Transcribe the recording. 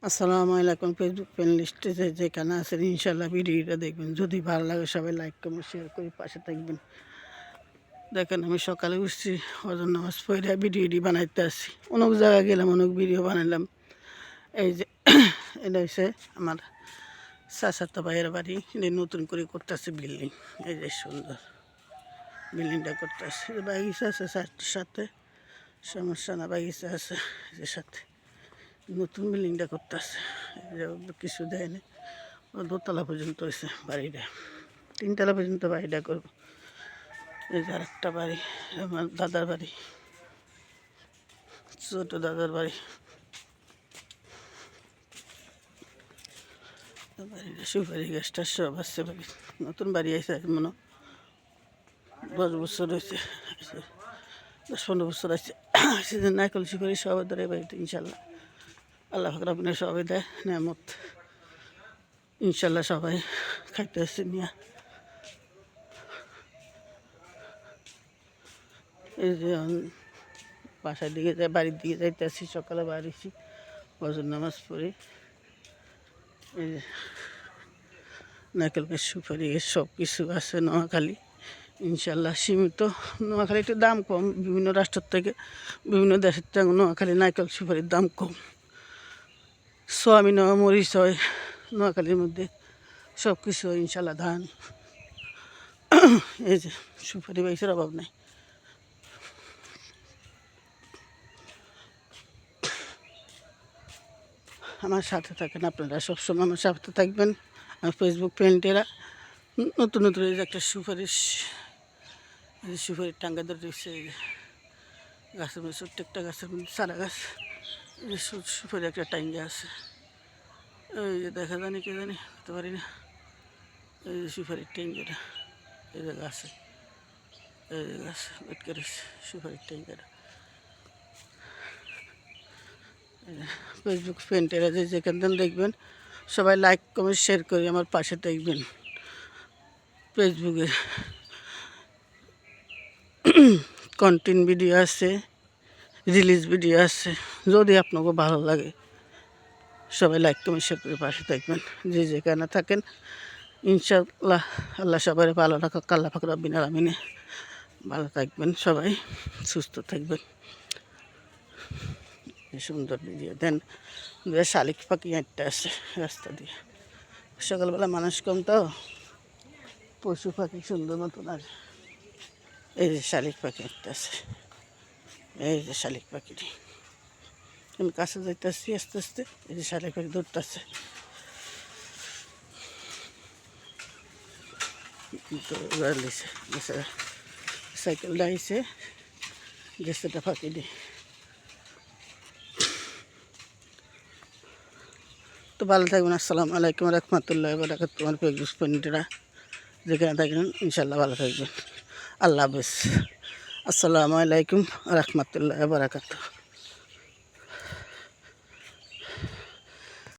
আসসালামু আলাইকুম। Facebook friend লিস্টে যেখানে আছেন ইনশাল্লাহ ভিডিওটা দেখবেন। যদি ভালো লাগে সবাই লাইক কমেন্ট শেয়ার করে পাশে থাকবেন। দেখেন আমি সকালে উঠছি, হজর নামাজ পড়ে ভিডিওটি বানাইতে আসছি। অনেক জায়গায় গেলাম, অনেক ভিডিও বানাইলাম। এই যে এটা হচ্ছে আমার চাচাতো ভাইয়ের বাড়ি, এটা নতুন করে করতেছে বিল্ডিং। এই যে সুন্দর বিল্ডিংটা করতেছে, বাগিচা আছে সাথে, সমস্যা না, বাগিচা আছে যে সাথে। নতুন বিল্ডিংটা করতেছে, কিছু দেয়নি, দোতলা পর্যন্ত হয়েছে বাড়িটা, 3 তলা পর্যন্ত বাড়িটা করব। এই যে আরেকটা বাড়ি, আমার দাদার বাড়ি, ছোটো দাদার বাড়ি। বাড়িটা সুপারি গাছটা সব আসছে বাড়ি, নতুন বাড়ি আছে, মনে 10 বছর হয়েছে, 10-15 বছর আছে। সেদিন নারকেল সুপারি সবাই ধরে বাড়িতে ইনশাল্লাহ আল্লাহ ফাকরাবনের সবাই দেয় নেয়ামত, ইনশাল্লাহ সবাই খাইতে আসছে নিয়ে। এই যে বাসার দিকে যাই, বাড়ির দিকে যাইতে আসছি, সকালে বাড়িছি ফজর নামাজ পড়ি। এই যে নারকেল গাছ, সুপারি গাছ সব কিছু আছে নোয়াখালী ইনশাল্লাহ। সীমিত নোয়াখালী একটু দাম কম, বিভিন্ন রাষ্ট্র থেকে বিভিন্ন দেশের থেকে নোয়াখালী নারকেল সুপারির দাম কম। সোয়াবিন হয়, মরিচ হয় নোয়াখালীর মধ্যে, সব কিছু ইনশাল্লাহ। ধান, এই যে সুপারি বাইসের অভাব নাই। আমার সাথে থাকেন, আপনারা সবসময় আমার সাথে থাকবেন। আর ফেসবুক ফ্রেন্ডেরা নতুন নতুন এই যে একটা সুপারিশ, সুপারির টাঙ্গা ধরে রয়েছে গাছের মধ্যে, ছোট্ট একটা গাছের মধ্যে সারা গাছ, সুপারি একটা টাঙ্গা আছে। এই যে দেখা জানি কে জানি, হতে পারি না। এই যে সুপারির টাঙ্গাটা, এই যে গাছে, এই যে গাছ বেটকে রয়েছে সুপারির টাঙ্গাটা। ফেসবুক ফ্রেন্ডেরা যে যেখান থেকে দেখবেন সবাই লাইক কমেন্ট শেয়ার করে আমার পাশে থাকবেন। ফেসবুকে কন্টেন্ট ভিডিও আছে, রিলিজ ভিডিও আছে, যদি আপনাকে ভালো লাগে সবাই লাইক কমেন্ট শেয়ার করে পাশে থাকবেন। যে যেখানে থাকেন ইনশাআল্লাহ আল্লাহ সবাই ভালো রাখা, আল্লাহ পাক রব্বুল আলামিন ভালো থাকবেন, সবাই সুস্থ থাকবেন। সুন্দর ভিডিও দেন। শালিক পাখি একটা আছে রাস্তা দিয়ে, সকালবেলা মানুষ কম তো, পশু পাখি সুন্দর মতন। আর এই যে শালিক পাখি একটা আছে, এই যে শালিক পাখিটি, আমি কাছে যাইতেছি আস্তে আস্তে। এই যে শালিক পাখি দৌড়তেছে, সাইকেলটা আইসে গেছে পাখি দিয়ে। তো ভালো থাকবেন। আসসালামু আলাইকুম রহমতুল্লাহ বারাকাতুহু। তোমার ফেসবুক ফ্রেন্ডরা যেখানে থাকবেন ইনশাল্লাহ ভালো থাকবেন। আল্লাহ হাফেজ। আসসালামু আলাইকুম রহমতুল্লাহ বারাকাতুহু।